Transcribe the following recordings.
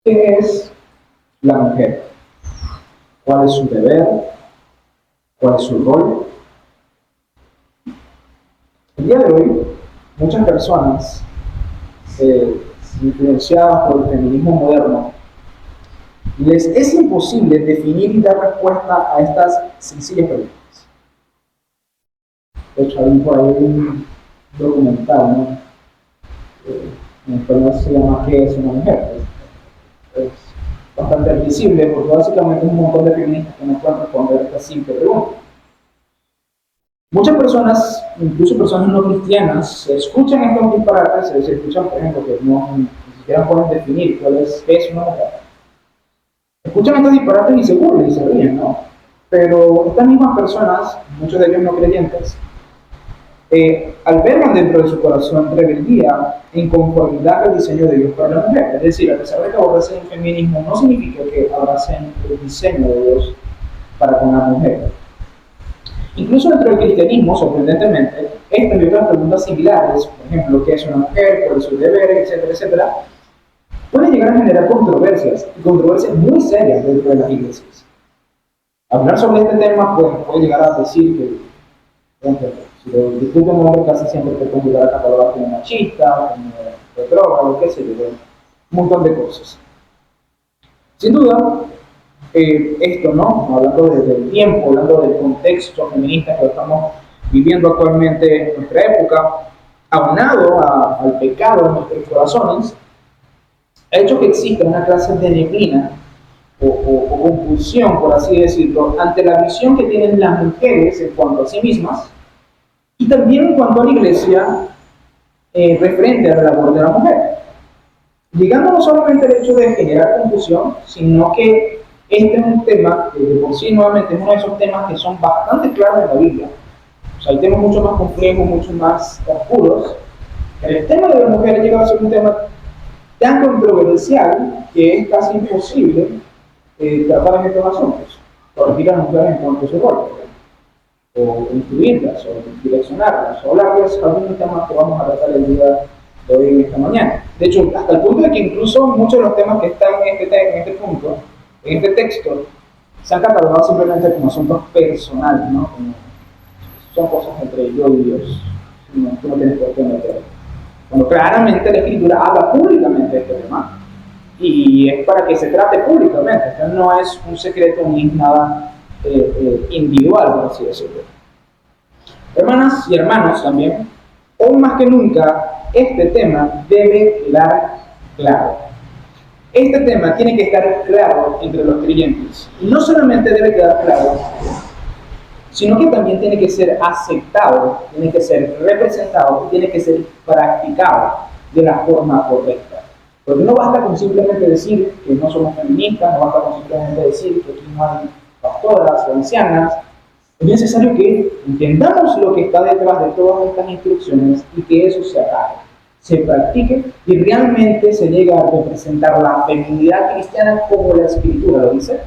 ¿Qué es la mujer? ¿Cuál es su deber? ¿Cuál es su rol? El día de hoy, muchas personas, influenciadas por el feminismo moderno, les es imposible definir y dar respuesta a estas sencillas preguntas. De hecho, hay por ahí un documental, ¿no? En español se llama ¿Qué es una mujer? Es bastante visible porque básicamente es un montón de feministas que no pueden responder esta simple pregunta. Muchas personas, incluso personas no cristianas, escuchan estos disparates, se escuchan, por ejemplo, que no ni siquiera pueden definir qué es una mujer. Escuchan estos disparates y se burlan y se ríen, ¿no? Pero estas mismas personas, muchos de ellos no creyentes, albergan dentro de su corazón rebeldía e inconformidad al diseño de Dios para la mujer. Es decir, a pesar de que aborrecen el feminismo, no significa que abracen el diseño de Dios para con la mujer. Incluso dentro del cristianismo, sorprendentemente, estas y otras preguntas similares, por ejemplo, ¿qué es una mujer?, ¿cuál es su deber?, etcétera, etcétera, pueden llegar a generar controversias, y controversias muy serias dentro de las iglesias. Hablar sobre este tema puede llegar a decir que, por ejemplo, si lo discute un hombre, casi siempre te puede llegar a catalogar como machista, como retrógrado, qué sé yo, un montón de cosas. Sin duda, esto, ¿no? Hablando del tiempo, hablando del contexto feminista que estamos viviendo actualmente en nuestra época, aunado al pecado en nuestros corazones, ha hecho que exista una clase de neblina o confusión, por así decirlo, ante la visión que tienen las mujeres en cuanto a sí mismas y también en cuanto a la iglesia referente a la labor de la mujer. Llegando no solamente al hecho de generar confusión, sino que este es un tema que de por sí nuevamente es uno de esos temas que son bastante claros en la Biblia. O sea, hay temas mucho más complejos, mucho más oscuros. El tema de la mujer ha llegado a ser un tema tan controversial que es casi imposible tratar en estos asuntos. Corregir a las mujeres en cuanto a su rol, o incluirlas, o direccionarlas, o hablarles de algunos temas que vamos a tratar el día de hoy en esta mañana. De hecho, hasta el punto de que incluso muchos de los temas que están en este punto, en este texto, se han catalogado simplemente como asuntos personales, ¿no? Como son cosas entre yo y Dios. No, tú no tienes por qué meter. Cuando claramente la Escritura habla públicamente de este tema y es para que se trate públicamente. Esto no es un secreto ni nada individual, por así decirlo. Hermanas y hermanos también, hoy más que nunca, este tema debe quedar claro. Este tema tiene que estar claro entre los creyentes. Y no solamente debe quedar claro, sino que también tiene que ser aceptado, tiene que ser representado, tiene que ser practicado de la forma correcta. Porque no basta con simplemente decir que no somos feministas, no basta con simplemente decir que aquí no hay pastoras o ancianas. Es necesario que entendamos lo que está detrás de todas estas instrucciones y que eso se acabe, se practique y realmente se llegue a representar la feminidad cristiana como la Escritura lo dice,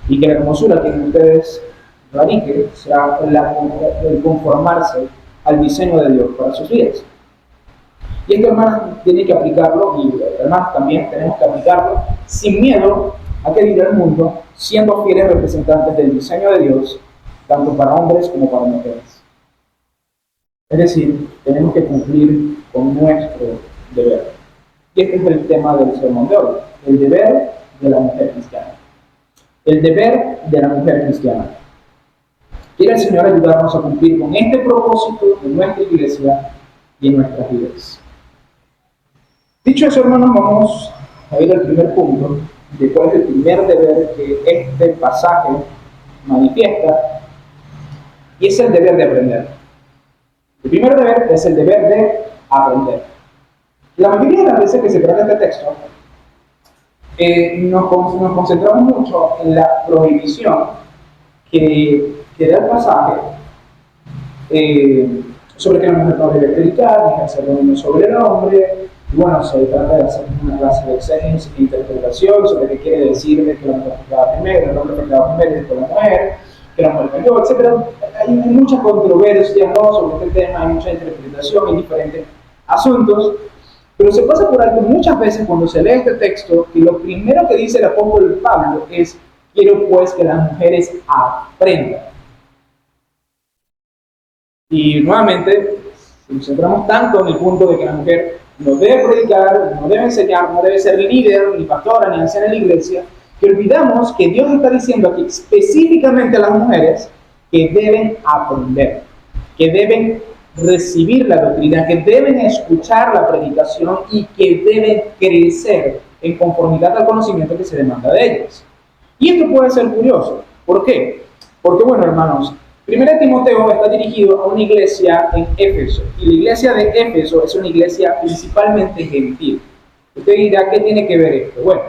y que la hermosura que en ustedes radique será el conformarse al diseño de Dios para sus vidas. Y esto, hermanos, tiene que aplicarlo, y hermanos también tenemos que aplicarlo sin miedo a que dirá el mundo, siendo fieles representantes del diseño de Dios, tanto para hombres como para mujeres. Es decir, tenemos que cumplir con nuestro deber. Y este es el tema del sermón de hoy, el deber de la mujer cristiana. El deber de la mujer cristiana. Quiere el Señor ayudarnos a cumplir con este propósito en nuestra iglesia y en nuestras vidas. Dicho eso, hermanos, vamos a ir al primer punto, de cuál es el primer deber que este pasaje manifiesta, y es el deber de aprender. El primer deber es el deber de aprender. La mayoría de las veces que se trata este texto, nos concentramos mucho en la prohibición que da el pasaje sobre que la mujer no debe predicar, ni ejercer dominio sobre el hombre. Y bueno, se trata de hacer una clase de exégesis e interpretación sobre qué quiere decir de que la mujer pecaba primero, el hombre pecaba primero y después la mujer, que la mujer cayó, etc. Hay mucha controversia, ¿no?, sobre este tema, hay mucha interpretación en diferentes asuntos. Pero se pasa por alto muchas veces cuando se lee este texto que lo primero que dice el apóstol Pablo es: quiero pues que las mujeres aprendan. Y nuevamente, si nos centramos tanto en el punto de que la mujer no debe predicar, no debe enseñar, no debe ser líder, ni pastora, ni anciana en la iglesia, que olvidamos que Dios está diciendo aquí específicamente a las mujeres que deben aprender, que deben recibir la doctrina, que deben escuchar la predicación y que deben crecer en conformidad al conocimiento que se demanda de ellas. Y esto puede ser curioso. ¿Por qué? Porque, bueno, hermanos, 1 Timoteo está dirigido a una iglesia en Éfeso, y la iglesia de Éfeso es una iglesia principalmente gentil. Usted dirá, ¿qué tiene que ver esto? Bueno,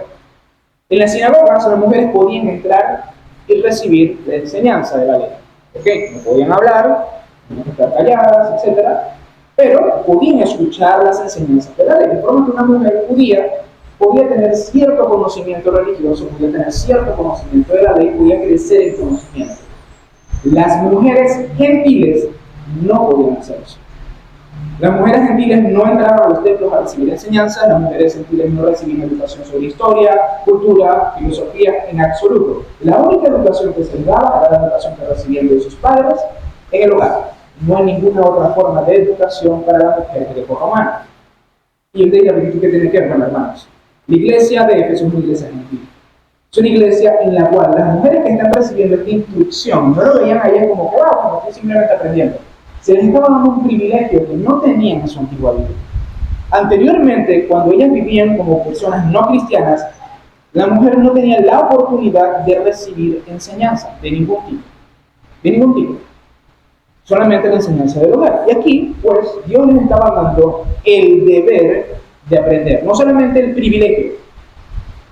en las sinagogas las mujeres podían entrar y recibir la enseñanza de la ley. ¿Ok? No podían hablar, no estar calladas, etc. Pero podían escuchar las enseñanzas de la ley. De forma que una mujer judía podía tener cierto conocimiento religioso, podía tener cierto conocimiento de la ley, podía crecer en conocimiento. Las mujeres gentiles no podían hacer eso. Las mujeres gentiles no entraban a los templos a recibir enseñanzas, las mujeres gentiles no recibían educación sobre historia, cultura, filosofía, en absoluto. La única educación que se les daba era la educación que recibían de sus padres en el hogar. No hay ninguna otra forma de educación para la mujer grecorromana. Y el día de ¿qué tiene que ver, hermanos? La iglesia de Éfeso es una iglesia gentil. Es una iglesia en la cual las mujeres que están recibiendo esta instrucción no lo veían a ellas como que, como estoy simplemente aprendiendo. Se les estaba dando un privilegio que no tenían en su antigua vida. Anteriormente, cuando ellas vivían como personas no cristianas, la mujer no tenía la oportunidad de recibir enseñanza de ningún tipo. De ningún tipo. Solamente la enseñanza del hogar. Y aquí, pues, Dios les estaba dando el deber de aprender. No solamente el privilegio,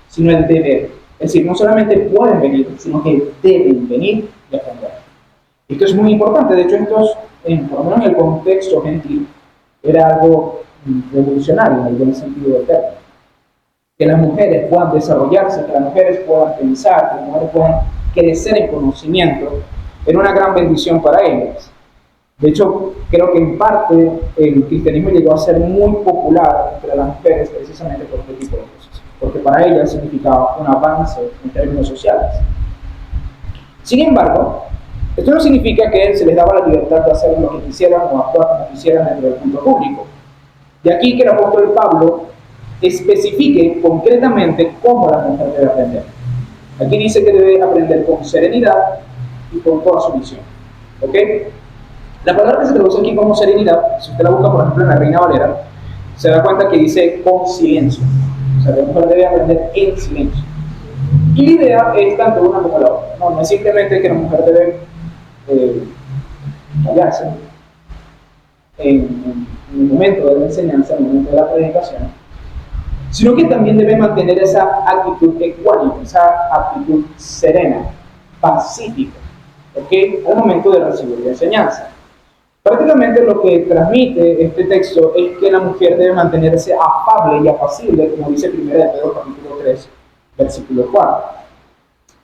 sino el deber. Es decir, no solamente pueden venir, sino que deben venir y aprender. Esto es muy importante. De hecho, esto es, por lo menos en el contexto gentil, era algo revolucionario en el buen sentido del término. Que las mujeres puedan desarrollarse, que las mujeres puedan pensar, que las mujeres puedan crecer en conocimiento, era una gran bendición para ellas. De hecho, creo que en parte el cristianismo llegó a ser muy popular entre las mujeres precisamente por este tipo de cosas, porque para ellas significaba un avance en términos sociales. Sin embargo, esto no significa que se les daba la libertad de hacer lo que quisieran o actuar como quisieran dentro del punto público. De aquí que el apóstol Pablo especifique concretamente cómo la mujer debe aprender. Aquí dice que debe aprender con serenidad y con toda sumisión. ¿Ok? La palabra que se traduce aquí como serenidad, si usted la busca por ejemplo en la Reina Valera, se da cuenta que dice con silencio. O sea, la mujer debe aprender en silencio. Y la idea es tanto una como la otra. No es simplemente que la mujer debe callarse en el momento de la enseñanza, en el momento de la predicación, sino que también debe mantener esa actitud ecuánime, esa actitud serena, pacífica, ¿okay? Al momento de recibir la enseñanza. Prácticamente lo que transmite este texto es que la mujer debe mantenerse afable y apacible, como dice 1 Pedro capítulo 3, versículo 4.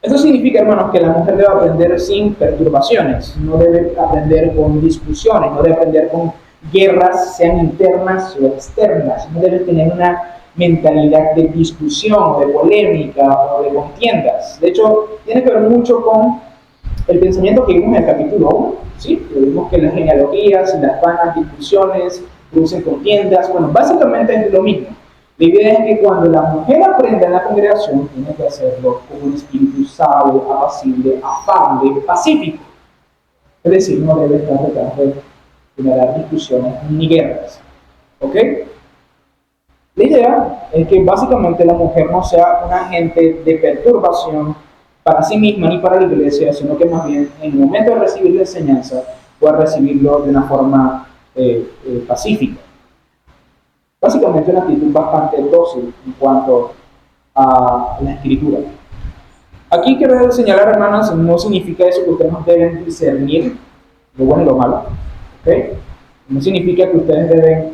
Eso significa, hermanos, que la mujer debe aprender sin perturbaciones, no debe aprender con discusiones, no debe aprender con guerras, sean internas o externas, no debe tener una mentalidad de discusión, de polémica o de contiendas. De hecho, tiene que ver mucho con el pensamiento que vimos en el capítulo 1, ¿sí? Vimos que las genealogías y las vanas discusiones producen contiendas. Bueno, básicamente es lo mismo. La idea es que cuando la mujer aprenda en la congregación, tiene que hacerlo con un espíritu sabio, apacible, afable, pacífico. Es decir, no debe estar detrás de generar discusiones ni guerras. ¿Ok? La idea es que básicamente la mujer no sea un agente de perturbación para sí misma ni para la iglesia, sino que más bien en el momento de recibir la enseñanza pueda recibirlo de una forma pacífica. Básicamente una actitud bastante dócil en cuanto a la escritura. Aquí quiero señalar, hermanas, no significa eso que ustedes no deben discernir lo bueno y lo malo. ¿Okay? No significa que ustedes deben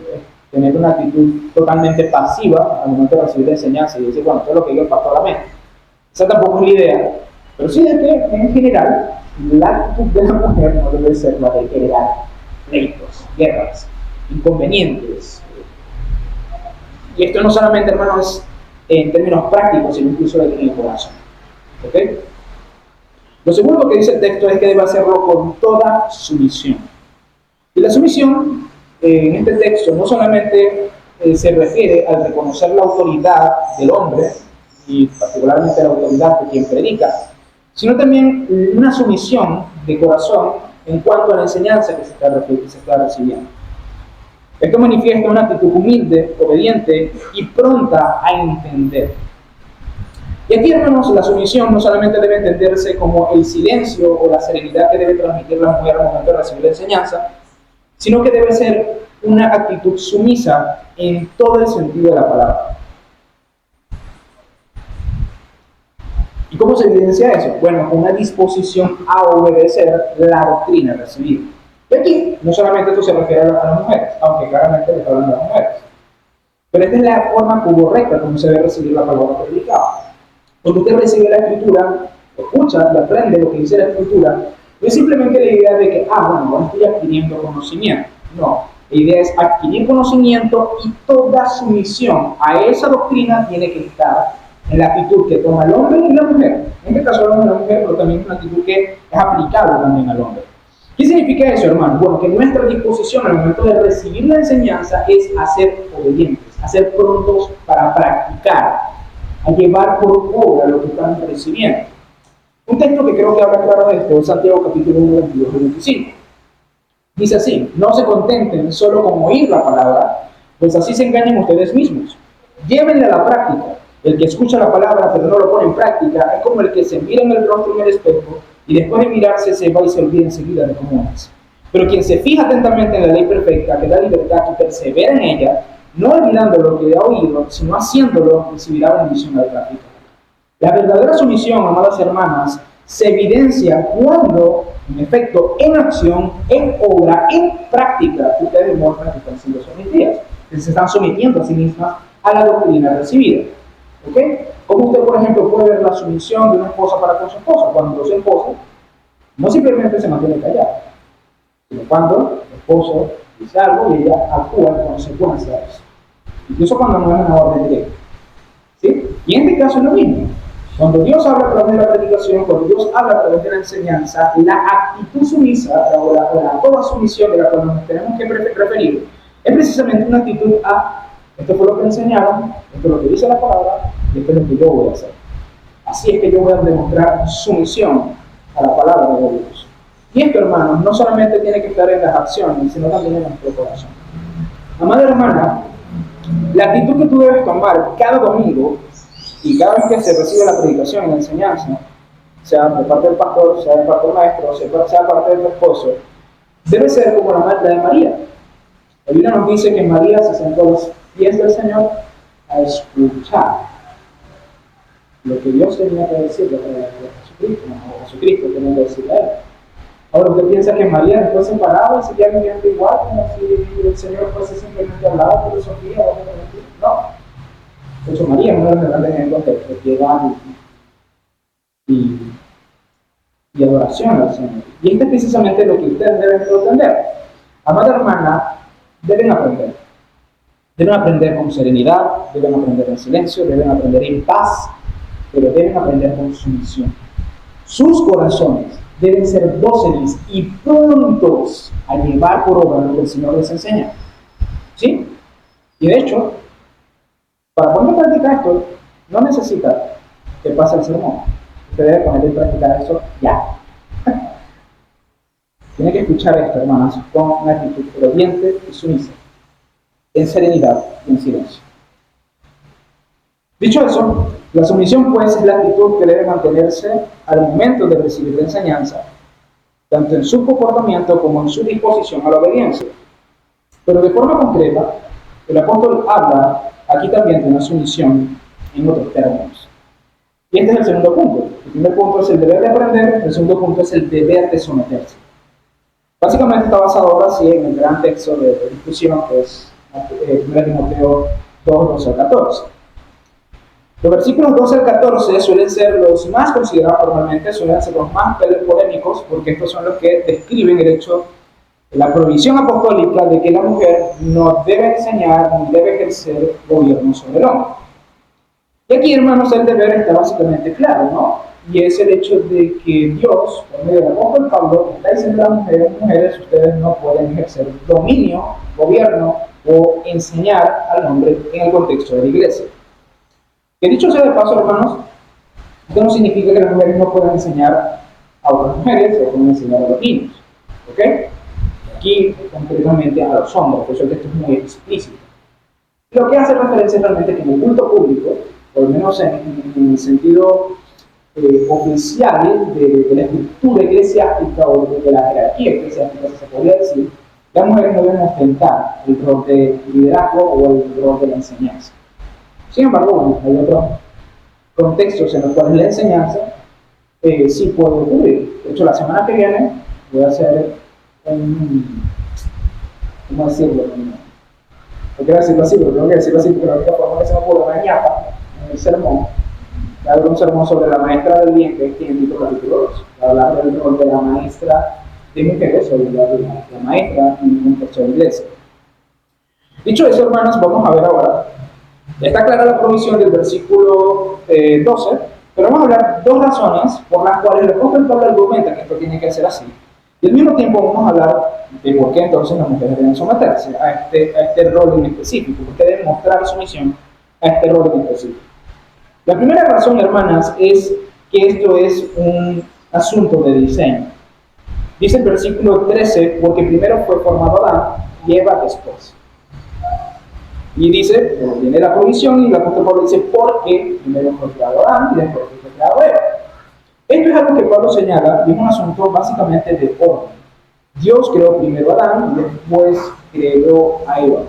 tener una actitud totalmente pasiva al momento de recibir la enseñanza y decir, bueno, esto es lo que diga el pastor, amén. Esa tampoco es la idea. Pero sí es que, en general, la actitud de la mujer no debe ser la de generar pleitos, guerras, inconvenientes, Y esto no solamente, hermanos, en términos prácticos, sino incluso en el corazón. ¿Ok? Lo segundo que dice el texto es que debe hacerlo con toda sumisión. Y la sumisión en este texto no solamente se refiere al reconocer la autoridad del hombre, y particularmente la autoridad de quien predica, sino también una sumisión de corazón en cuanto a la enseñanza que se está recibiendo. Esto manifiesta una actitud humilde, obediente y pronta a entender. Y aquí, hermanos, la sumisión no solamente debe entenderse como el silencio o la serenidad que debe transmitir la mujer al momento de recibir la enseñanza, sino que debe ser una actitud sumisa en todo el sentido de la palabra. ¿Y cómo se evidencia eso? Bueno, con una disposición a obedecer la doctrina recibida. Y aquí, no solamente esto se refiere a las mujeres, aunque claramente le está hablando a las mujeres, pero esta es la forma correcta como se debe recibir la palabra predicada. Cuando usted recibe la escritura, escucha y aprende lo que dice la escritura, no es simplemente la idea de que, bueno, estoy adquiriendo conocimiento. No, la idea es adquirir conocimiento y toda sumisión a esa doctrina tiene que estar en la actitud que toma el hombre y la mujer. En este caso hablamos de la mujer, pero también es una actitud que es aplicable también al hombre. ¿Qué significa eso, hermano? Bueno, que nuestra disposición al momento de recibir la enseñanza es a ser obedientes, a ser prontos para practicar, a llevar por obra lo que estamos recibiendo. Un texto que creo que habla claro de esto es Santiago capítulo 1, 22 y 25. Dice así: no se contenten solo con oír la palabra, pues así se engañan ustedes mismos. Llévenla a la práctica. El que escucha la palabra pero no lo pone en práctica es como el que se mira en el rostro en el espejo y después de mirarse se va y se olvida enseguida de cómo es. Pero quien se fija atentamente en la ley perfecta que da libertad y persevera en ella, no olvidando lo que ha oído, sino haciéndolo, recibirá bendición al práctica. La verdadera sumisión, amadas hermanas, se evidencia cuando, en efecto, en acción, en obra, en práctica, ustedes demuestran que están siendo sometidas, que se están sometiendo a sí mismas a la doctrina recibida. ¿Ok? Como usted, por ejemplo, puede ver la sumisión de una esposa para con su esposa. Cuando su esposa no simplemente se mantiene callada, sino cuando el esposo dice algo y ella actúa en consecuencia de eso. Incluso cuando no es una orden directa. ¿Sí? Y en este caso es lo mismo. Cuando Dios habla a través de la predicación, cuando Dios habla a través de la enseñanza, la actitud sumisa o la toda sumisión de la cual nos tenemos que referir es precisamente una actitud a: esto fue lo que enseñaron, esto es lo que dice la palabra, y esto es lo que yo voy a hacer. Así es que yo voy a demostrar sumisión a la palabra de Dios. Y esto, hermanos, no solamente tiene que estar en las acciones, sino también en nuestro corazón. Amada hermana, la actitud que tú debes tomar cada domingo y cada vez que se recibe la predicación y la enseñanza, sea de parte del pastor, sea de parte del maestro, sea de parte de tu esposo, debe ser como la de María. La Biblia nos dice que María se sentó a los pies del Señor a escuchar lo que Dios tenía que decirle a Jesucristo, o Jesucristo tenía que decirle a él. Ahora, ¿usted piensa que María después se paraba y seguía viviendo igual, como si el Señor fuese simplemente hablaba filosofía o algo así? No. De hecho, María es uno de los grandes ejemplos de piedad y adoración al Señor. Y esto es precisamente lo que ustedes deben entender. Amada hermana, deben aprender. Deben aprender con serenidad, deben aprender en silencio, deben aprender en paz, pero deben aprender con sumisión. Sus corazones deben ser dóciles y prontos a llevar por obra lo que el Señor les enseña. ¿Sí? Y de hecho, para poner en práctica esto, no necesita que pase el sermón. Usted debe poner en práctica eso ya. Tiene que escuchar esto, hermanas, con una actitud obediente y sumisa, en serenidad y en silencio. Dicho eso, la sumisión pues es la actitud que debe mantenerse al momento de recibir la enseñanza, tanto en su comportamiento como en su disposición a la obediencia. Pero de forma concreta, el apóstol habla aquí también de una sumisión en otros términos. Y este es el segundo punto. El primer punto es el deber de aprender, el segundo punto es el deber de someterse. Básicamente está basado ahora sí en el gran texto de discusión que es 1 Timoteo 2, 12 al 14. Los versículos 12 al 14 suelen ser los más considerados formalmente, suelen ser los más polémicos, porque estos son los que describen el hecho la prohibición apostólica de que la mujer no debe enseñar ni debe ejercer gobierno sobre el hombre. Y aquí, hermanos, el deber está básicamente claro, ¿no? Y es el hecho de que Dios, por medio del apóstol Pablo, está diciendo a las mujeres, mujeres, ustedes no pueden ejercer dominio, gobierno o enseñar al hombre en el contexto de la iglesia. Que dicho sea de paso, hermanos, esto no significa que las mujeres no puedan enseñar a otras mujeres o puedan enseñar a los niños, ¿ok? Aquí, concretamente, a los hombres, por eso el texto es muy explícito. Lo que hace referencia es realmente que en el culto público, por lo menos en el sentido oficial de la estructura eclesiástica o de la jerarquía eclesiástica, si se podría decir, las mujeres no deben ostentar el rol de liderazgo o el rol de la enseñanza. Sin embargo, bueno, hay otros contextos en los cuales la enseñanza sí puede ocurrir. De hecho, la semana que viene voy a hacer ¿cómo decirlo? No quiero decirlo así, pero tengo que decirlo así porque la única forma que se me ocurre una ñapa en el sermón. Hago un sermón sobre la maestra del bien, que es en Tito capítulo 2. Hablar del rol de la maestra de mujeres, o de la maestra en un contexto de iglesia. Dicho eso, hermanos, vamos a ver ahora. Está clara la provisión del versículo 12, pero vamos a hablar dos razones por las cuales el apóstol Pablo argumenta que esto tiene que ser así. Y al mismo tiempo vamos a hablar de por qué entonces las mujeres deben someterse a este rol en específico, por qué deben mostrar sumisión a este rol en específico. La primera razón, hermanas, es que esto es un asunto de diseño. Dice el versículo 13, porque primero fue formado Adán y Eva después. Y dice, viene la provisión y el apóstol Pablo dice, porque primero fue creado Adán y después fue creado Eva. Esto es algo que Pablo señala y es un asunto básicamente de orden. Dios creó primero a Adán y después creó a Eva.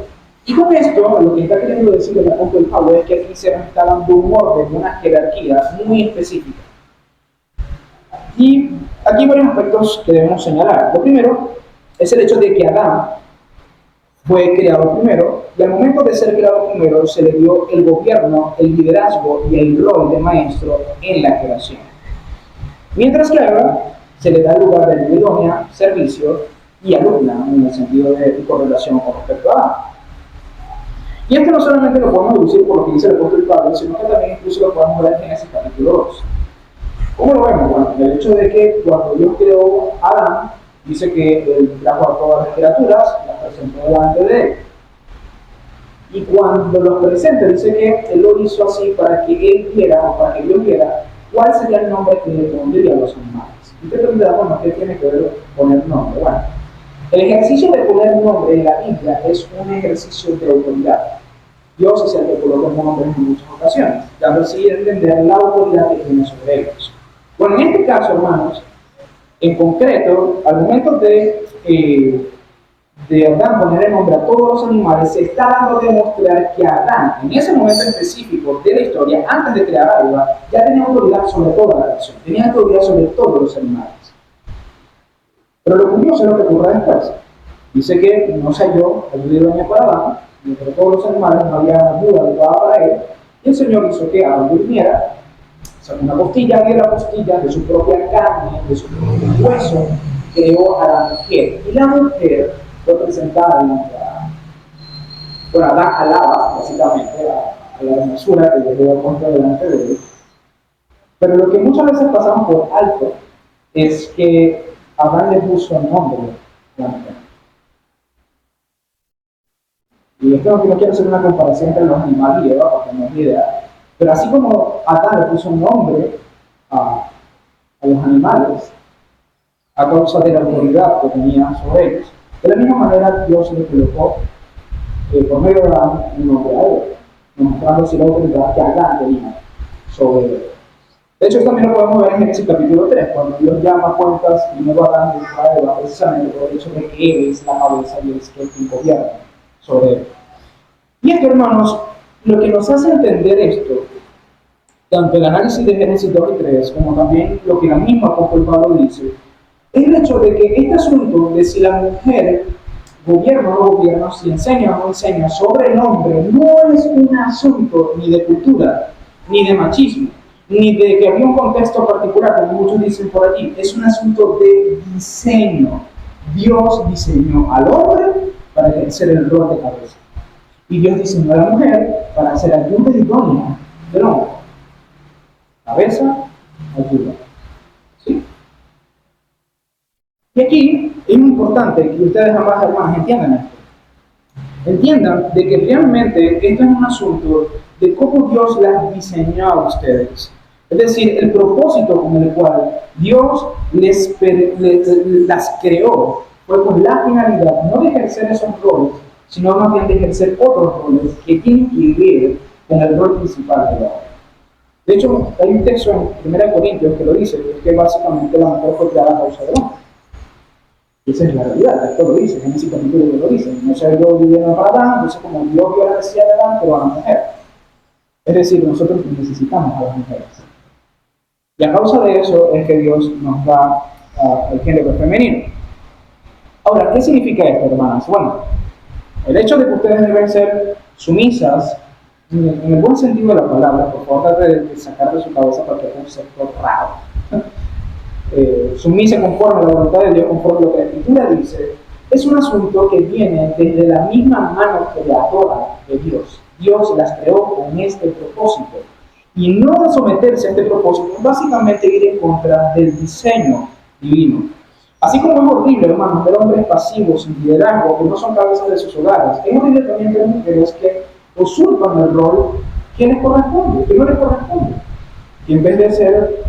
Y con esto, lo que está queriendo decir el apóstol Pablo es que aquí se nos está dando un orden, una jerarquía muy específica. Y aquí hay varios aspectos que debemos señalar. Lo primero es el hecho de que Adán fue creado primero, y al momento de ser creado primero se le dio el gobierno, el liderazgo y el rol de maestro en la creación. Mientras que a Eva se le da el lugar de idónea, servicio y alumna, en el sentido de correlación con respecto a Adán. Y esto no solamente lo podemos deducir por lo que dice el apóstol Pablo, sino que también incluso lo podemos ver en Génesis capítulo 2. ¿Cómo lo vemos? Bueno, el hecho de que cuando Dios creó a Adán, dice que él trajo a todas las criaturas, las presentó delante de él. Y cuando los presenta, dice que él lo hizo así para que él viera, o para que Dios viera, cuál sería el nombre que le pondría a los animales. Y te preguntarás, bueno, ¿qué tiene que ver poner nombre? Bueno, el ejercicio de poner nombre en la Biblia es un ejercicio de autoridad. Dios es el que coloca nombres en muchas ocasiones, dando así a entender la autoridad que tiene sobre ellos. Bueno, en este caso, hermanos, en concreto, al momento de Adán poner el nombre a todos los animales, se está dando a demostrar que Adán, en ese momento específico de la historia, antes de crear a Eva, ya tenía autoridad sobre toda la creación, tenía autoridad sobre todos los animales. Pero lo curioso es lo que ocurre después. Dice que no se halló el idóneo para Adán, entre todos los animales no había ayuda adecuada para él, y el Señor hizo que Adán durmiera, sacó una costilla y de la costilla, de su propia carne, de su propio hueso, creó a la mujer. Y la mujer fue presentada delante de Adán. Bueno, Adán alaba, básicamente, a la hermosura que Dios le había puesto delante de él. Pero lo que muchas veces pasamos por alto es que Adán le puso nombre a la mujer. Y esto no quiero hacer una comparación entre los animales y Eva, porque no es mi idea. Pero así como Adán le puso nombre a los animales, a causa de la autoridad que tenía sobre ellos, de la misma manera Dios le colocó por medio de Adán un nombre a Eva, demostrando así la autoridad que Adán tenía sobre él. De hecho, esto también lo podemos ver en Génesis capítulo 3, cuando Dios llama a cuentas primero a Adán y a Eva, precisamente por el hecho de que Él es la cabeza y es quien gobierna sobre él. Y esto, hermanos, lo que nos hace entender esto, tanto el análisis de Génesis 2 y 3, como también lo que la misma apóstol Pablo dice, es el hecho de que este asunto de si la mujer gobierna o no gobierna, si enseña o no enseña sobre el hombre, no es un asunto ni de cultura, ni de machismo, ni de que había un contexto particular, como muchos dicen por allí, es un asunto de diseño. Dios diseñó al hombre para ejercer el rol de cabeza. Y Dios diseñó a la mujer para ser ayuda idónea del hombre. Cabeza, ayuda. ¿Sí? Y aquí es muy importante que ustedes, ambas hermanas, entiendan esto. Entiendan de que realmente esto es un asunto de cómo Dios las diseñó a ustedes. Es decir, el propósito con el cual Dios las creó fue con la finalidad no de ejercer esos roles, sino más bien de ejercer otros roles que tienen que ver con el rol principal de la obra. De hecho, hay un texto en 1 Corintios que lo dice, que es que básicamente la mujer fue creada a causa del hombre. Esa es la realidad, esto lo dice, en ese capítulo que lo dice. No sé, yo viviendo para Adán, entonces como Dios vio la necesidad de Adán, pero a la mujer. Es decir, nosotros necesitamos a las mujeres. Y a causa de eso es que Dios nos da el género femenino. Ahora, ¿qué significa esto, hermanas? Bueno, el hecho de que ustedes deben ser sumisas, en el buen sentido de la palabra, por favor, trate de sacar de su cabeza cualquier concepto raro. Sumisa conforme a la voluntad de Dios, conforme a lo que la Escritura dice, es un asunto que viene desde la misma mano creadora de Dios. Dios las creó con este propósito. Y no someterse a este propósito es básicamente ir en contra del diseño divino. Así como es horrible, hermanos, ver hombres pasivos, sin liderazgo, que no son cabezas de sus hogares, es horrible también ver mujeres que usurpan el rol que les corresponde, que no les corresponde. Y en vez de ser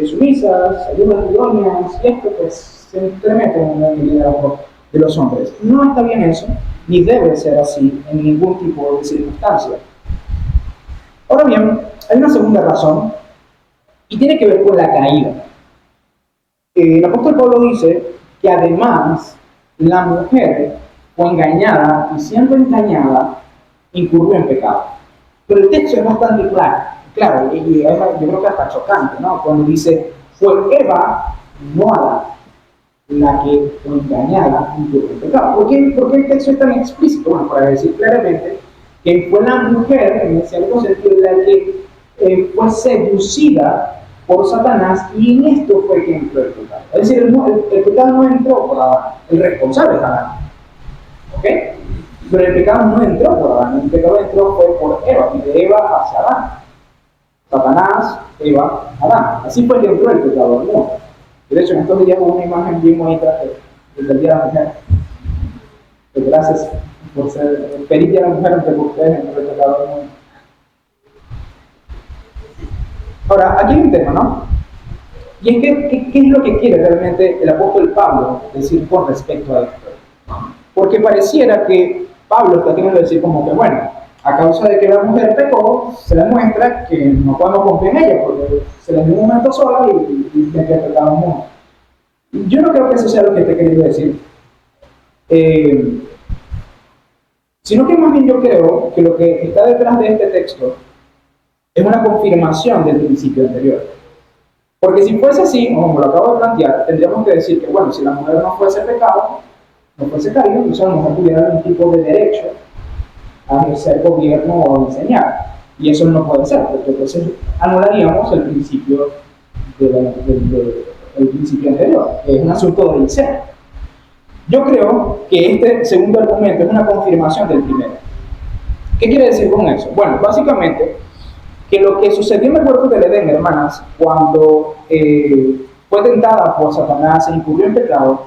sumisas, ayudas idóneas, y esto pues se entremeten en el liderazgo de los hombres. No está bien eso, ni debe ser así en ningún tipo de circunstancia. Ahora bien, hay una segunda razón, y tiene que ver con la caída. El apóstol Pablo dice que además la mujer fue engañada, y siendo engañada, incurrió en pecado. Pero el texto es bastante claro, y yo creo que hasta chocante, ¿no? Cuando dice, fue Eva, no Adán, la que fue engañada, incurrió en pecado. ¿Por qué el texto es tan explícito? Bueno, para decir claramente que fue la mujer, en cierto sentido, la que fue seducida por Satanás, y en esto fue que entró el pecado. Es decir, el pecado no entró por Adán, el responsable es Adán. ¿Ok? Pero el pecado no entró por Adán, el pecado entró fue por Eva, y de Eva hacia Adán. Satanás, Eva, Adán. Así fue que entró el pecado al mundo. De hecho, en estos días hubo una imagen bien bonita del Día de la Mujer. Gracias por ser feliz Día de la Mujer entre ustedes en el pecado del mundo. Ahora, aquí hay un tema, ¿no? Y es que, ¿qué es lo que quiere realmente el apóstol Pablo decir con respecto a esto? Porque pareciera que Pablo está queriendo decir como que, bueno, a causa de que la mujer pecó, se le muestra que no podemos confiar en ella, porque se le dio un momento sola y metió el pecado en el mundo. Yo no creo que eso sea lo que esté queriendo decir. Sino que más bien yo creo que lo que está detrás de este texto es una confirmación del principio anterior. Porque si fuese así, como lo acabo de plantear, tendríamos que decir que, bueno, si la mujer no fuese pecado, no fuese caído, entonces la mujer tuviera algún tipo de derecho a ejercer gobierno o enseñar. Y eso no puede ser, porque entonces anularíamos el principio del principio anterior, que es un asunto de diseño. Yo creo que este segundo argumento es una confirmación del primero. ¿Qué quiere decir con eso? Bueno, básicamente, que lo que sucedió en el huerto del Edén, hermanas, cuando fue tentada por Satanás e incurrió en pecado,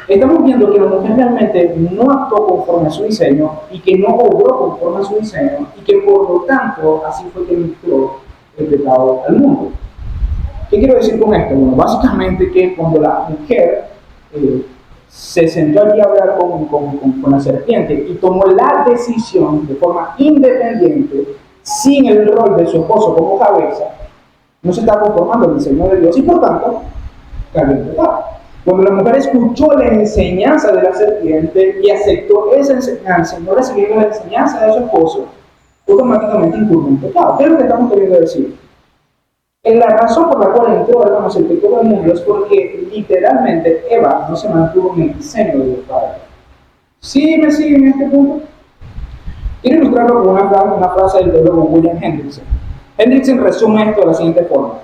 estamos viendo que la mujer realmente no actuó conforme a su diseño y que no obró conforme a su diseño y que por lo tanto así fue que entró el pecado al mundo. ¿Qué quiero decir con esto? Bueno, básicamente que cuando la mujer se sentó allí a hablar con la serpiente y tomó la decisión de forma independiente, sin el rol de su esposo como cabeza, no se está conformando al diseño de Dios y por tanto cayó en pecado. Cuando la mujer escuchó la enseñanza de la serpiente y aceptó esa enseñanza, no recibiendo la enseñanza de su esposo, automáticamente incurrió en pecado. ¿Qué es lo que estamos queriendo decir? La razón por la cual entró, hermanos, el pecado del mundo es porque literalmente Eva no se mantuvo en el diseño de Dios Padre. ¿Sí me siguen en este punto? Quiero ilustrarlo con una frase del teólogo William Hendrickson. Hendrickson resume esto de la siguiente forma.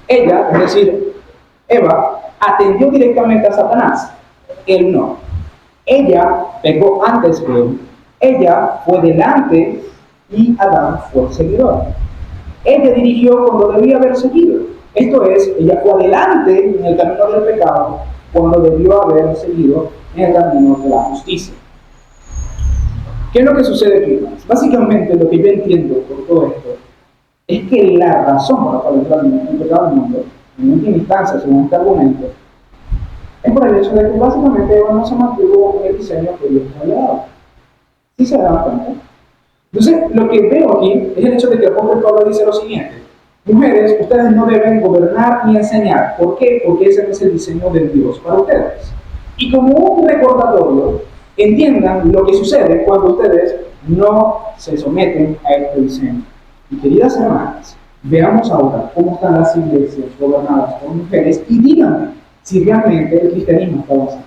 Ella, es decir, Eva atendió directamente a Satanás, él no. Ella pecó antes que él. Ella fue delante y Adán fue el seguidor. Ella dirigió cuando debía haber seguido. Esto es, ella fue adelante en el camino del pecado cuando debió haber seguido en el camino de la justicia. ¿Qué es lo que sucede aquí? Básicamente lo que yo entiendo por todo esto es que la razón por la cual entró el pecado al mundo, en última instancia, según este argumento, es por el hecho de que básicamente Eva no se mantuvo en el diseño que Dios le había dado. ¿Sí se dan cuenta? Entonces, lo que veo aquí es el hecho de que el apóstol Pablo dice lo siguiente: mujeres, ustedes no deben gobernar ni enseñar. ¿Por qué? Porque ese no es el diseño de Dios para ustedes. Y como un recordatorio, entiendan lo que sucede cuando ustedes no se someten a este diseño. Y queridas hermanas, veamos ahora cómo están las iglesias gobernadas por mujeres y díganme si realmente el cristianismo está avanzando.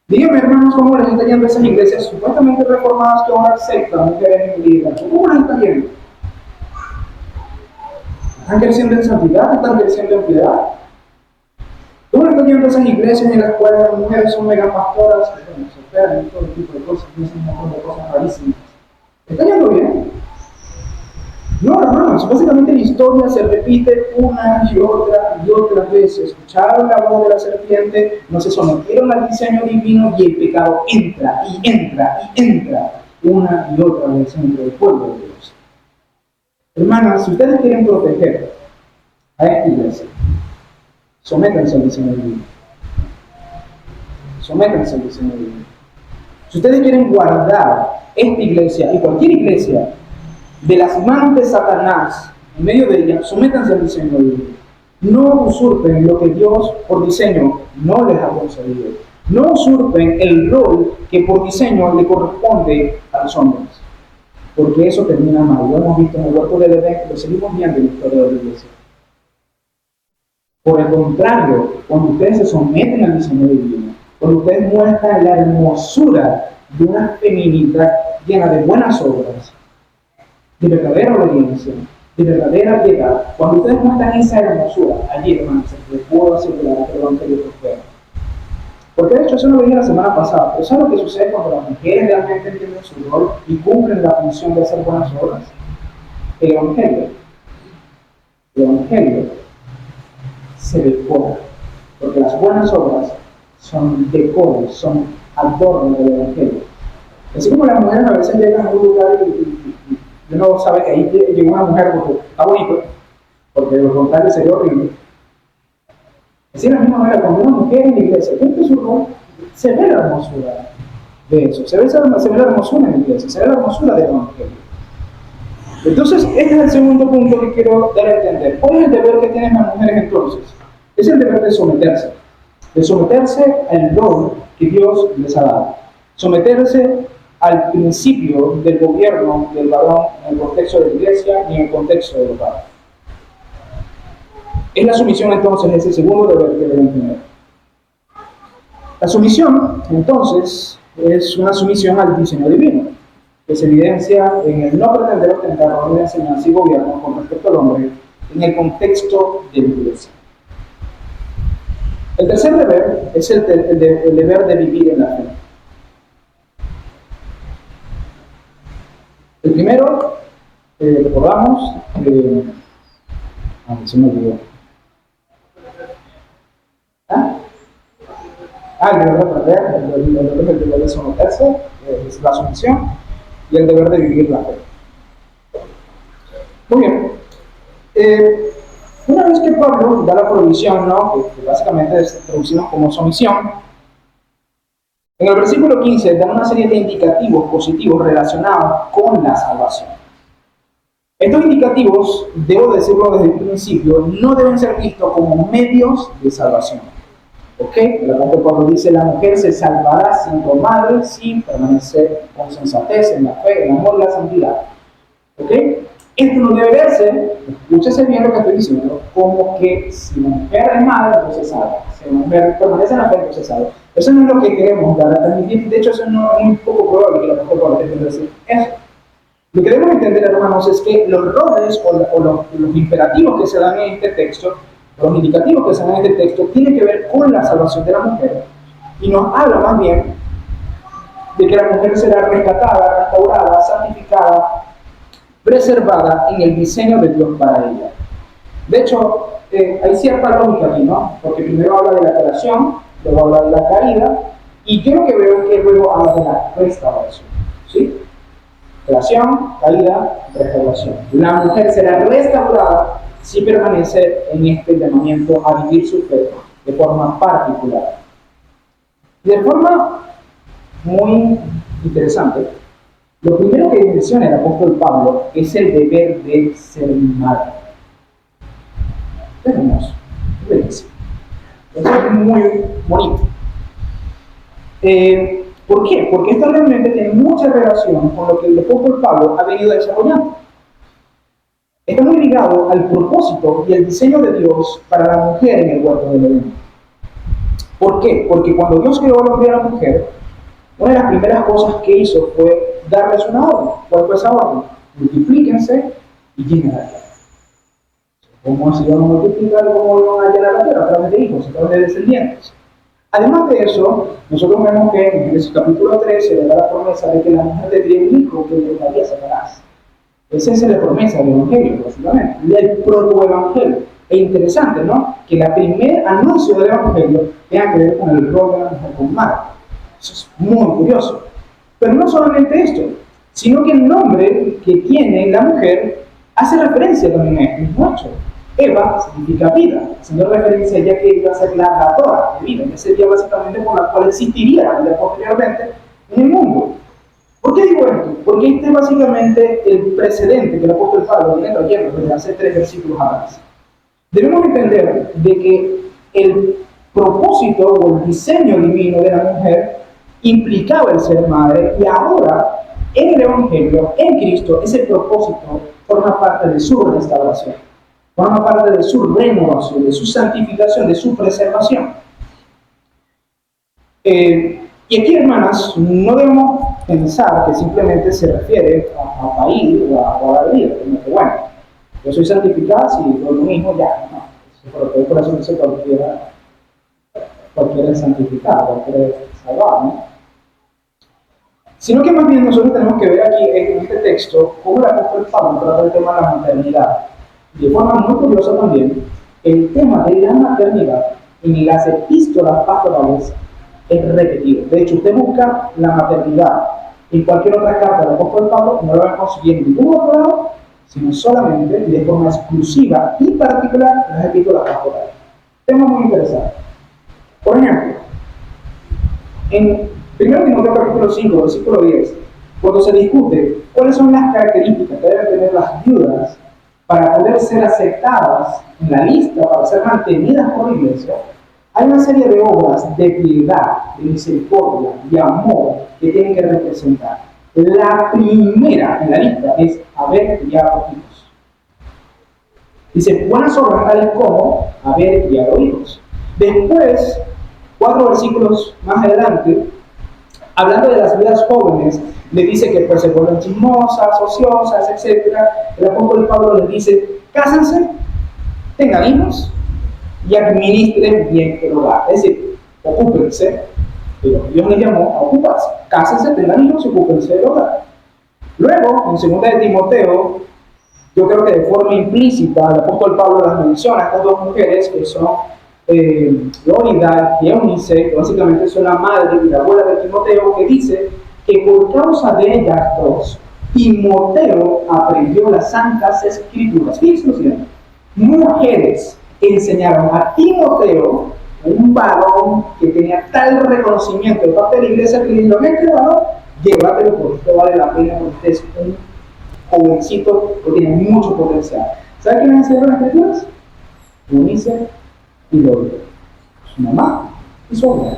Díganme, hermanos, cómo les está yendo a esas iglesias supuestamente reformadas que ahora aceptan mujeres en liderazgo. ¿Cómo les está yendo? ¿Están creciendo en santidad? ¿Están creciendo en piedad? ¿Cómo les está yendo a esas iglesias en las cuales las mujeres son megapastoras? Bueno, se esperan y todo tipo de cosas, dicen un montón de cosas rarísimas. ¿Está yendo bien? No, hermanos, básicamente la historia se repite una y otra vez. Escucharon la voz de la serpiente, no se sometieron al diseño divino y el pecado entra y entra y entra una y otra vez entre el pueblo de Dios. Hermanas, si ustedes quieren proteger a esta iglesia, sométanse al diseño divino. Sométanse al diseño divino. Si ustedes quieren guardar esta iglesia y cualquier iglesia de las manos de Satanás, en medio de ella, sométanse al diseño divino. No usurpen lo que Dios por diseño no les ha concedido. No usurpen el rol que por diseño le corresponde a los hombres. Porque eso termina mal. Lo hemos visto en el huerto del Edén, lo seguimos viendo en la historia de la iglesia. Por el contrario, cuando ustedes se someten al diseño divino, cuando ustedes muestran la hermosura de una feminidad llena de buenas obras, de verdadera obediencia, de verdadera piedad, cuando ustedes muestran esa hermosura, allí, hermanos, les puedo asegurar que el evangelio prospera. Porque de hecho eso lo dije la semana pasada, pero ¿saben lo que sucede cuando las mujeres realmente entienden su rol y cumplen la función de hacer buenas obras? El evangelio se decora, porque las buenas obras son decoros, son adornos del evangelio. Así como las mujeres a veces llegan a un lugar y uno sabe que ahí llegó una mujer porque está bonito, porque lo contrario sería horrible. Así de la misma manera, cuando una mujer en la iglesia cumple su rol, se ve la hermosura de eso, se ve la hermosura en la iglesia, se ve la hermosura del evangelio. Entonces, este es el segundo punto que quiero dar a entender. ¿Cuál es el deber que tienen las mujeres entonces? Es el deber de someterse al rol que Dios les ha dado, someterse al principio del gobierno del varón en el contexto de la iglesia y en el contexto del hogar. Es la sumisión entonces ese segundo deber que deben tener. La sumisión entonces es una sumisión al diseño divino, que se evidencia en el no pretender ostentar orden de enseñanza y gobierno con respecto al hombre en el contexto de la iglesia. El tercer deber es el deber de vivir en la fe. El primero, recordamos, se me olvidó. El deber de aprender, el deber de someterse, es la sumisión, y el deber de vivir la fe. Muy bien. Una vez que Pablo da la provisión, ¿no? que básicamente traducimos como sumisión, en el versículo 15 da una serie de indicativos positivos relacionados con la salvación. Estos indicativos, debo decirlo desde el principio, no deben ser vistos como medios de salvación. ¿Ok? El apóstol Pablo dice: la mujer se salvará siendo madre si permanece con sensatez en la fe, en el amor y la santidad. ¿Ok? Esto no debe verse, escúchese bien lo que estoy diciendo, como que si la mujer es madre, entonces salva. Si la mujer permanece en la fe, entonces salva. Eso no es lo que queremos dar a transmitir. De hecho, eso no es muy poco probable que la apóstol Pablo esté decir eso. Lo que debemos entender, hermanos, es que los roles los imperativos que se dan en este texto, los indicativos que se dan en este texto, tienen que ver con la salvación de la mujer. Y nos habla más bien de que la mujer será rescatada, restaurada, santificada, preservada en el diseño de Dios para ella. De hecho, hay cierta lógica aquí, ¿no? Porque primero habla de la creación, luego habla de la caída, y yo lo que veo es que luego habla de la restauración. ¿Sí? Creación, caída, restauración. La mujer será restaurada si permanece en este llamamiento a vivir su fe de forma particular. De forma muy interesante, lo primero que menciona el apóstol Pablo es el deber de ser madre. Es hermoso, es bellísimo. Eso es muy bonito. ¿Por qué? Porque esto realmente tiene mucha relación con lo que el apóstol Pablo ha venido desarrollando. Está muy ligado al propósito y al diseño de Dios para la mujer en el huerto del Edén. ¿Por qué? Porque cuando Dios creó al hombre y a la mujer, una de las primeras cosas que hizo fue darles una orden. ¿Cuál fue esa orden? Multiplíquense y llenen la tierra. ¿Cómo se iban a multiplicar? ¿Cómo iban a llenar la tierra? A través de hijos, a través de descendientes. Además de eso, nosotros vemos que en Génesis capítulo 3 se le da la promesa de que la mujer tendría un hijo que le daría Satanás. Esa es la promesa del Evangelio, básicamente, el protoevangelio. Es interesante, ¿no? Que el primer anuncio del Evangelio tenga que ver con el rol de la mujer como madre. Eso es muy curioso. Pero no solamente esto, sino que el nombre que tiene la mujer hace referencia también a este mismo hecho. Eva significa vida, haciendo referencia a ella que iba a ser la dadora de vida, que sería básicamente por la cual existiría la vida posteriormente en el mundo. ¿Por qué digo esto? Porque este es básicamente el precedente que el apóstol Pablo viene trayendo desde hace 3 versículos atrás. Debemos entender de que el propósito o el diseño divino de la mujer implicaba el ser madre, y ahora en el Evangelio, en Cristo, ese propósito forma parte de su restauración, forma parte de su renovación, de su santificación, de su preservación. Y aquí, hermanas, no debemos pensar que simplemente se refiere a parir o a la vida, como que bueno, yo soy santificada, si doy un hijo, ya, no. Por eso dice cualquiera es santificado, cualquiera es salvado, ¿no? Sino que más bien nosotros tenemos que ver aquí en este texto cómo el apóstol Pablo trata el tema de la maternidad. De forma muy curiosa también, el tema de la maternidad en las epístolas pastorales es repetido. De hecho, usted busca la maternidad en cualquier otra carta del apóstol Pablo, no lo va a conseguir en ningún otro lado, sino solamente y de forma exclusiva y particular en las epístolas pastorales. Tema muy interesante. Por ejemplo, en 1 Timoteo capítulo 5, versículo 10, cuando se discute cuáles son las características que deben tener las viudas para poder ser aceptadas en la lista, para ser mantenidas por la iglesia, hay una serie de obras de piedad, de misericordia, de amor que tienen que representar. La primera en la lista es haber criado hijos. Dice, buenas obras tales como haber criado hijos. Después, 4 versículos más adelante, hablando de las vidas jóvenes, le dice que pues se vuelven chismosas, ociosas, etc. El apóstol Pablo les dice, cásense, tengan hijos y administren bien el hogar. Es decir, ocúpense, pero Dios les llamó a ocuparse. Cásense, tengan hijos y ocúpense del hogar. Luego, en 2 de Timoteo, yo creo que de forma implícita, el apóstol Pablo las menciona a estas dos mujeres que son Loida y Eunice, que básicamente son la madre y la abuela de Timoteo, que dice que por causa de ellas dos, Timoteo aprendió las santas escrituras. Fíjense, mujeres enseñaron a Timoteo, un varón que tenía tal reconocimiento de parte de la iglesia, que le dijeron, este varón, llévatelo porque esto vale la pena, porque este es un jovencito que tiene mucho potencial. ¿Sabe quién enseñaron las escrituras? Eunice y Loida, su mamá y su abuela.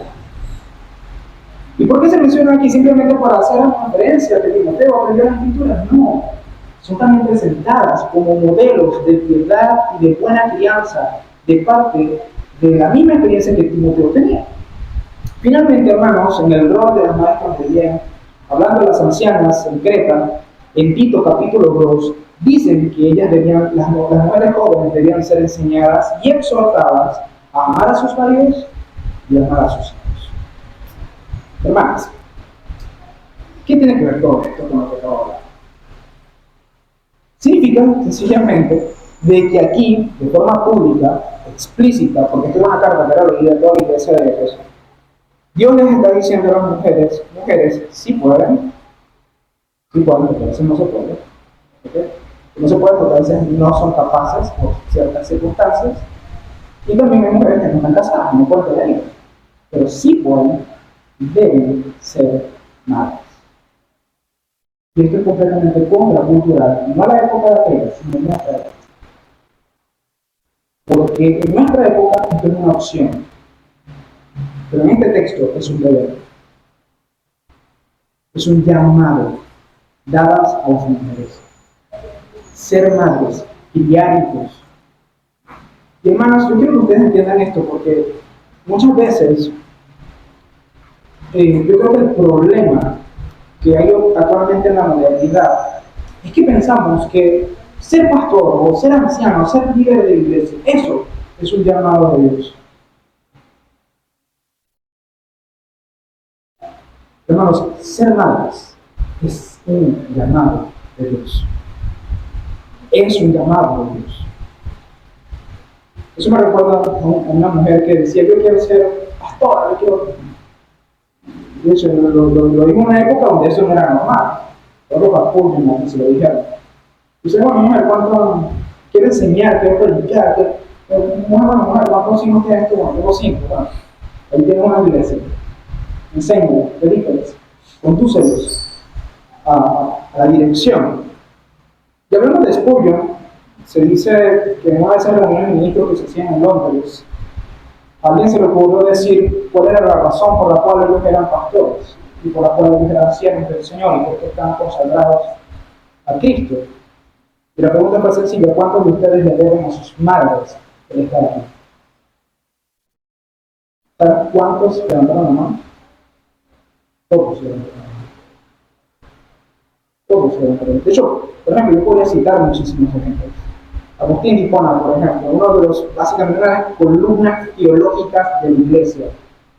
¿Y por qué se menciona aquí? Simplemente para hacer una referencia a que Timoteo aprendió las escrituras. No, son también presentadas como modelos de piedad y de buena crianza de parte de la misma experiencia que Timoteo tenía. Finalmente, hermanos, en el rol de las maestras de bien, hablando de las ancianas en Creta, En Tito capítulo 2 dicen que las mujeres jóvenes debían ser enseñadas y exhortadas a amar a sus maridos y a amar a sus hijos. Hermanas, ¿qué tiene que ver todo esto con lo que acabo de hablar? Significa sencillamente de que aquí, de forma pública, explícita, porque esta es una carta que era leída a toda la iglesia de Efeso, Dios les está diciendo a las mujeres, sí pueden, porque a veces no se puede, ¿okay? No se puede porque a veces no son capaces por ciertas circunstancias, y también hay mujeres que no están casadas, no pueden tener hijos, pero sí pueden y deben ser madres. Y esto es completamente contracultural, no a la época de aquella, sino en nuestra época. Porque en nuestra época esto es una opción, pero en este texto es un deber, es un llamado dadas a las mujeres. Ser madres, criar hijos. Y hermanos, yo quiero que ustedes entiendan esto porque muchas veces yo creo que el problema que hay actualmente en la modernidad es que pensamos que ser pastor o ser anciano, ser líder de iglesia, eso es un llamado de Dios. Hermanos, ser madres es un llamado de Dios. Es un llamado de Dios. Eso me recuerda a una mujer que decía, yo quiero ser pastora, yo quiero... De hecho, lo dijo en una época donde eso no era normal. Todos los apoyan a que se lo dijeron. Dice, bueno, mujer, ¿cuánto quiere enseñar? Quiero predicar. Mujer, ¿cuántos hijos tienes tú? Bueno, tengo 5. Bueno, ahí tienes una iglesia. Enseña, predícales, condúcelos a la dirección. Y hablando de Spurgeon, se dice que en una de esas reuniones de ministros que se hacían en Londres, a alguien se le ocurrió decir cuál era la razón por la cual ellos eran pastores y por la cual ellos eran siervos del Señor y por qué estaban consagrados a Cristo. Y la pregunta fue sencilla: ¿cuántos de ustedes le deben a sus madres el estar aquí? ¿Saben cuántos levantaron la mano? Todos levantaron la mano. Todos levantaron. De hecho, por ejemplo, yo podría citar muchísimos ejemplos. Agustín de Hipona, por ejemplo, uno de los, básicamente, una de las columnas teológicas de la iglesia,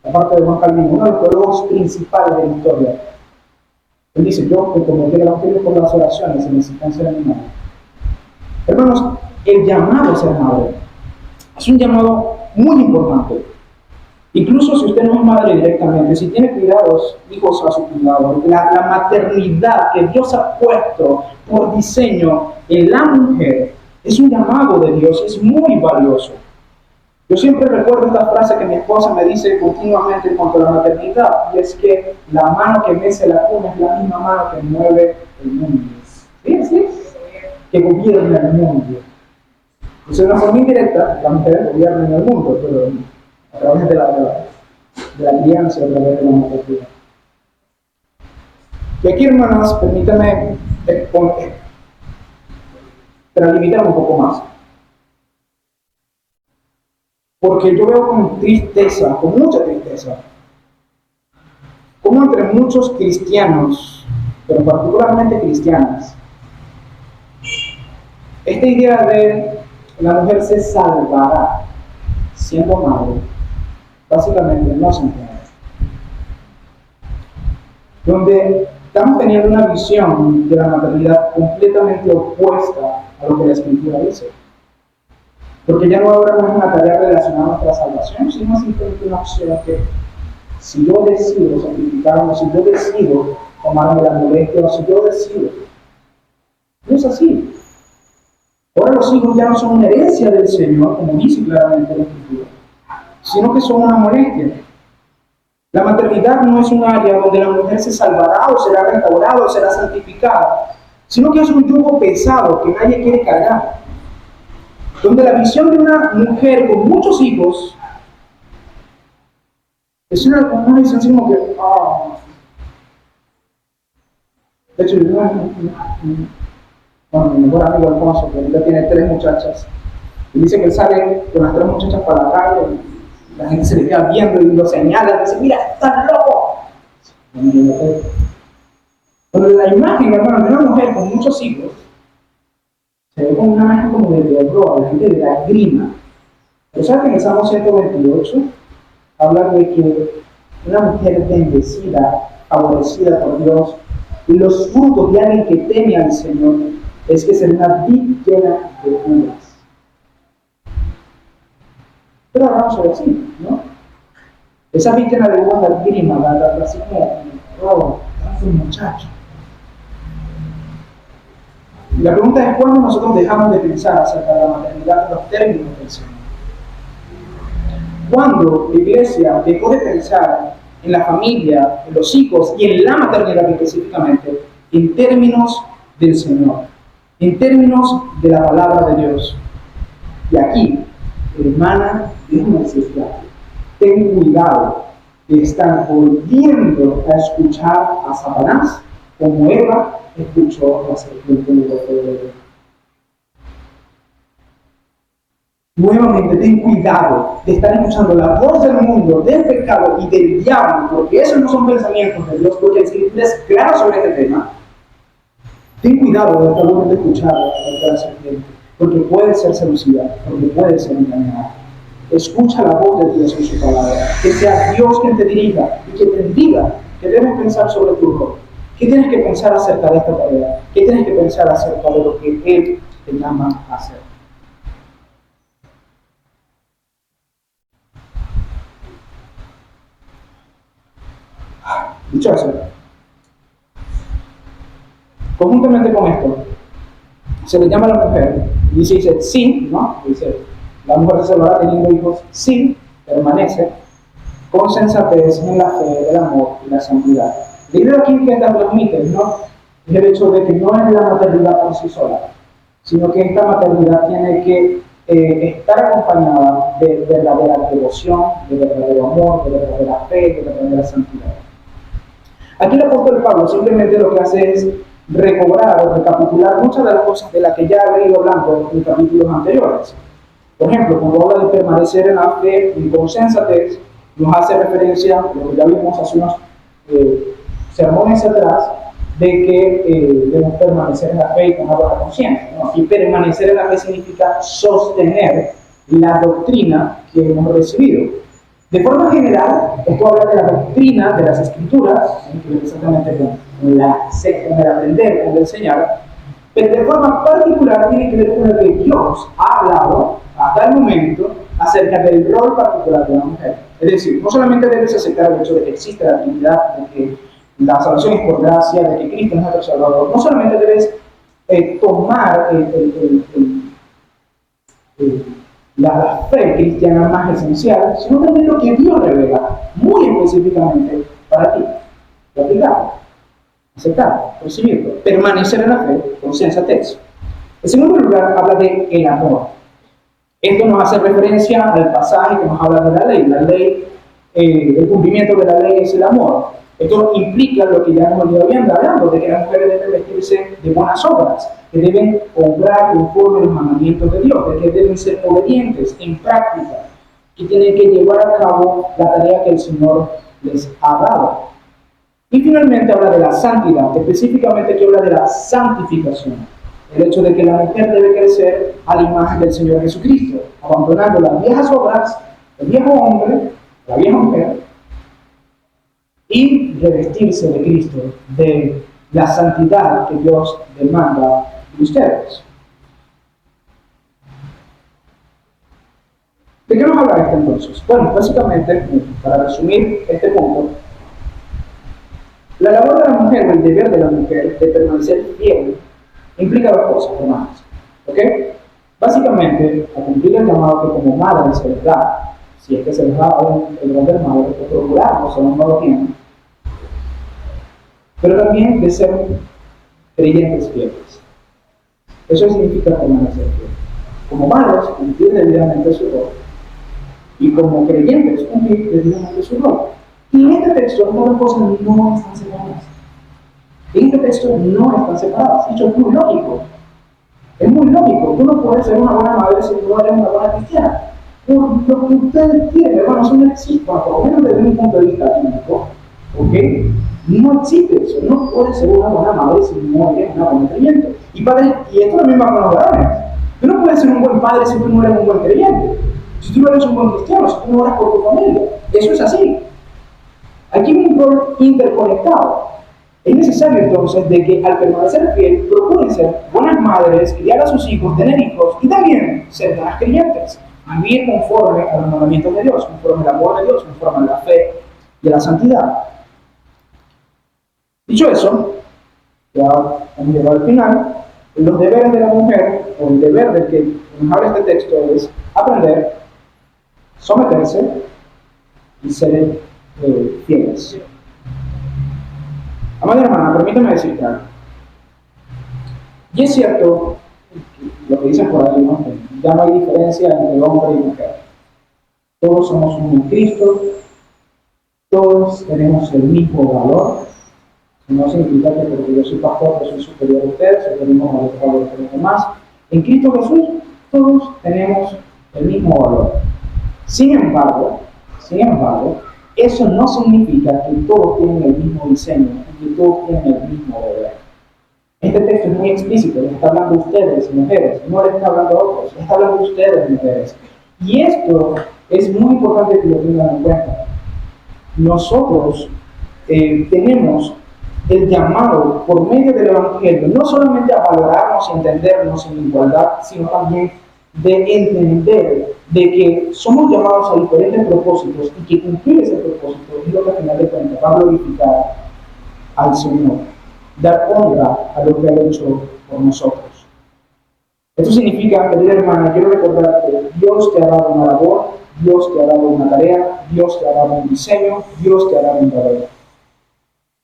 aparte de Juan Calvino, uno de los teólogos principales de la historia. Él dice: yo que cometí el evangelio por las oraciones en la existencia de mi madre. Hermanos, el llamado a ser madre es un llamado muy importante. Incluso si usted no es madre directamente, si tiene cuidados, hijos a su cuidado, la maternidad que Dios ha puesto por diseño en la mujer es un llamado de Dios, es muy valioso. Yo siempre recuerdo esta frase que mi esposa me dice continuamente en cuanto a la maternidad, y es que la mano que mece la cuna es la misma mano que mueve el mundo. ¿Sí? ¿Sí? Que gobierna el mundo. Entonces, de una forma indirecta, la mujer gobierna en el mundo, pero a través de la crianza, a través de la maternidad. Y aquí, hermanas, permítanme para limitar un poco más. Porque yo veo con tristeza, con mucha tristeza, como entre muchos cristianos, pero particularmente cristianas, esta idea de la mujer se salvará siendo madre, básicamente no se entiende. Donde estamos teniendo una visión de la maternidad completamente opuesta a lo que la Escritura dice. Porque ya no ahora no es una tarea relacionada a nuestra salvación, sino simplemente una opción que, si yo decido sacrificarme, si yo decido tomarme la molestia, o si yo decido, no es así. Ahora los hijos ya no son una herencia del Señor, como dice claramente la Escritura, sino que son una molestia. La maternidad no es un área donde la mujer se salvará o será restaurada o será santificada, sino que es un yugo pesado que nadie quiere cargar. Donde la visión de una mujer con muchos hijos es una visión así como que, De hecho, mi mejor amigo Alfonso, que ahorita tiene 3 muchachas, y dice que él sale con las 3 muchachas para la calle, y la gente se le queda viendo y lo señala, y dice: mira, estás loco. Pero la imagen, hermano, de una mujer con muchos hijos se ve como una imagen como de terror, la gente de la grima. Pero ¿sabes que en el Salmo 128 habla de que una mujer bendecida, favorecida por Dios, y los frutos de alguien que teme al Señor es que será una vid llena de uvas? Pero ahora vamos a ver así, ¿no? Esa vid llena de uvas la grima, así como, wow, es un muchacho. Y la pregunta es cuándo nosotros dejamos de pensar acerca de la maternidad en los términos del Señor. Cuando la iglesia dejó de pensar en la familia, en los hijos y en la maternidad específicamente, en términos del Señor, en términos de la palabra de Dios. Y aquí, hermana, déjame decirte, ten cuidado de estar volviendo a escuchar a Satanás como Eva escuchó a la serpiente en el huerto de Edén. Nuevamente, ten cuidado de estar escuchando la voz del mundo, del pecado y del diablo, porque esos no son pensamientos de Dios, porque el Escritura es claro sobre este tema. Ten cuidado de estar volviendo a escuchar a la serpiente, porque puede ser seducida, porque puede ser engañada. Escucha la voz de Dios en su palabra, que sea Dios quien te dirija y que te diga que debes pensar sobre tu rol. ¿Qué tienes que pensar acerca de esta tarea? ¿Qué tienes que pensar acerca de lo que Él te llama a hacer? Dicho eso, conjuntamente con esto, se le llama a la mujer y dice sí, ¿no? Dice, la mujer se salvará teniendo hijos, sí, permanece con sensatez en la fe, el amor y la santidad. La idea aquí que esta transmite, ¿no? Es el hecho de que no es la maternidad por sí sola, sino que esta maternidad tiene que estar acompañada de verdadera devoción, de verdadero amor, de verdadera fe, de verdadera santidad. Aquí el apóstol Pablo simplemente lo que hace es recobrar o recapitular muchas de las cosas de las que ya ha venido hablando en capítulos anteriores. Por ejemplo, cuando habla de permanecer en la fe y con sensatez, nos hace referencia a lo que ya vimos hace unos sermones atrás, de que debemos permanecer en la fe y con una buena conciencia, ¿no? Y permanecer en la fe significa sostener la doctrina que hemos recibido. De forma general, esto habla de la doctrina de las Escrituras, que es exactamente con el aprender, con el enseñar, pero de forma particular tiene que ver con lo que Dios ha hablado hasta el momento acerca del rol particular de la mujer. Es decir, no solamente debes aceptar el hecho de que existe la Trinidad, de que la salvación es por gracia, de que Cristo es nuestro Salvador, no solamente debes tomar la fe cristiana más esencial, sino también lo que Dios revela muy específicamente para ti. Practicarlo, aceptarlo, recibirlo, permanecer en la fe con sensatez. En segundo lugar, habla de el amor. Esto nos hace referencia al pasaje que nos habla de la ley. La ley, el cumplimiento de la ley es el amor. Esto implica lo que ya hemos venido hablando, de que las mujeres deben vestirse de buenas obras, que deben obrar conforme a los mandamientos de Dios, de que deben ser obedientes en práctica, que tienen que llevar a cabo la tarea que el Señor les ha dado. Y finalmente habla de la santidad, específicamente que habla de la santificación. El hecho de que la mujer debe crecer a la imagen del Señor Jesucristo, abandonando las viejas obras, el viejo hombre, la vieja mujer, y revestirse de Cristo, de la santidad que Dios demanda de ustedes. ¿De qué nos habla esto entonces? Bueno, básicamente, para resumir este punto, la labor de la mujer o el deber de la mujer de permanecer fiel implica dos cosas, hermanos. ¿Ok? Básicamente, a cumplir el llamado que como madre se les da, si es que se les da el don del madre, de procurarlo, si no lo tienen, pero también de ser creyentes fieles. Eso significa permanecer fieles. Como madres, cumplir debidamente su rol. Y como creyentes, cumplir debidamente su rol. Y en este texto, estas dos cosas no están separadas. En este texto no están separadas. Dicho, es muy lógico. Es muy lógico. Tú no puedes ser una buena madre si no eres una buena cristiana. Por lo que ustedes quieren, hermanos, eso no existe, por lo menos desde un punto de vista bíblico. ¿Ok? No existe eso. No puedes ser una buena madre si no eres una buena creyente. Y, padre, y esto también va con los varones. Tú no puedes ser un buen padre si tú no eres un buen creyente. Si tú no eres un buen cristiano, si tú no oras por tu familia. Eso es así. Aquí hay un rol interconectado. Es necesario entonces de que al permanecer fiel procuren ser buenas madres, criar a sus hijos, tener hijos y también ser buenas creyentes. Vivir conforme a los mandamientos de Dios, conforme al amor de Dios, conforme a la fe y a la santidad. Dicho eso, ya hemos llegado al final. Los deberes de la mujer, o el deber del que nos habla este texto, es aprender, someterse y ser fieles. Amada hermana, permítame decirte algo. Y es cierto lo que dicen por ahí, ¿no? Que ya no hay diferencia entre hombre y mujer. Todos somos uno en Cristo, todos tenemos el mismo valor. No significa que porque yo soy pastor, que soy superior a ustedes, o tenemos mayor valor que los demás. En Cristo Jesús, todos tenemos el mismo valor. Sin embargo, eso no significa que todos tienen el mismo diseño, que todos tienen el mismo deber. Este texto es muy explícito, les está hablando a ustedes, mujeres, no les está hablando a otros, les está hablando a ustedes, mujeres. Y esto es muy importante que lo tengan en cuenta. Nosotros tenemos el llamado por medio del Evangelio, no solamente a valorarnos y entendernos en igualdad, sino también de entender de que somos llamados a diferentes propósitos y que cumplir ese propósito es lo que al final de cuentas va a glorificar al Señor, dar honra a lo que ha hecho por nosotros. Esto significa, querida hermana, quiero recordar que Dios te ha dado una labor, Dios te ha dado una tarea, Dios te ha dado un diseño, Dios te ha dado un valor.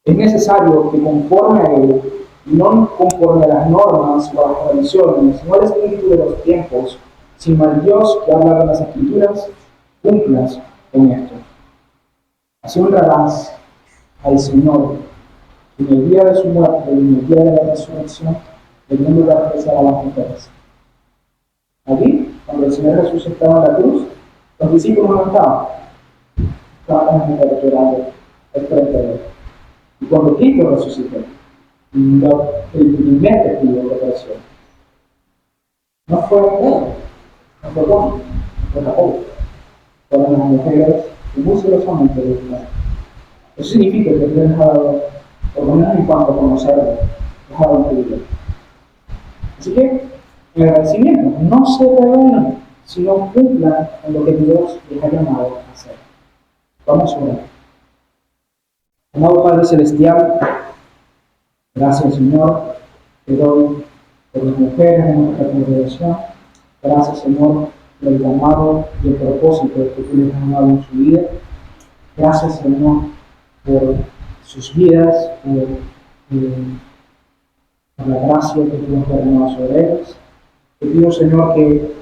Es necesario que conforme a Él, no conforme a las normas o a las tradiciones, no al espíritu de los tiempos, sino al Dios que habla de las Escrituras, cumplas con esto. Así honrarás al Señor en el día de su muerte y en el día de la resurrección, teniendo que apreciar a las mujeres. Allí, cuando el Señor Jesús estaba en la cruz, los discípulos no estaban las mujeres llorando al frente de Él. Y cuando Cristo resucitó, el primer testigo que apareció no fue Él, no fue Juan, no fue Jacobo, fueron las mujeres que muy celosamente le dijeron. Eso significa que Dios les ha dado, por lo menos en cuanto a conocerlo, les ha dado un privilegio. Así que, en agradecimiento, no se rebelen, sino cumplan en lo que Dios les ha llamado a hacer. Vamos a orar. Amado Padre Celestial, gracias Señor, te doy por las mujeres de nuestra congregación. Gracias Señor por el llamado y el propósito que tú les has dado en su vida. Gracias Señor por sus vidas, por la gracia que tú has derramado sobre ellas. Te pido Señor que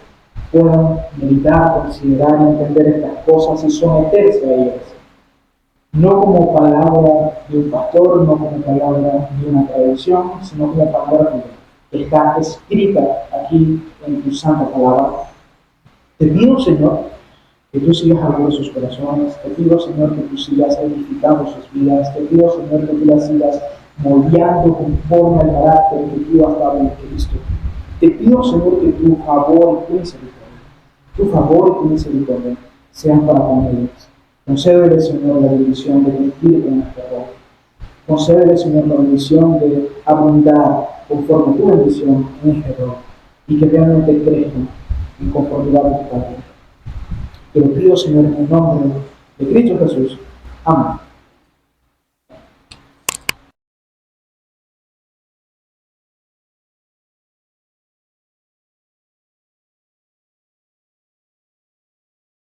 puedan meditar, considerar y entender estas cosas y someterse a ellas. No como palabra de un pastor, no como palabra de una tradición, sino como palabra que está escrita aquí en tu santa palabra. Te pido, Señor, que tú sigas hablando sus corazones. Te pido, Señor, que tú sigas edificando sus vidas. Te pido, Señor, que tú las sigas moldeando conforme al carácter que tú has dado en Cristo. Te pido, Señor, que tu favor y tu misericordia sean para con ellos. Concédele, Señor, la bendición de cumplir con nuestra obra. Concédele, Señor, la bendición de abundar conforme a tu bendición en este don y que realmente crezcan en conformidad a tu palabra. Te lo pido, Señor, en el nombre de Cristo Jesús. Amén.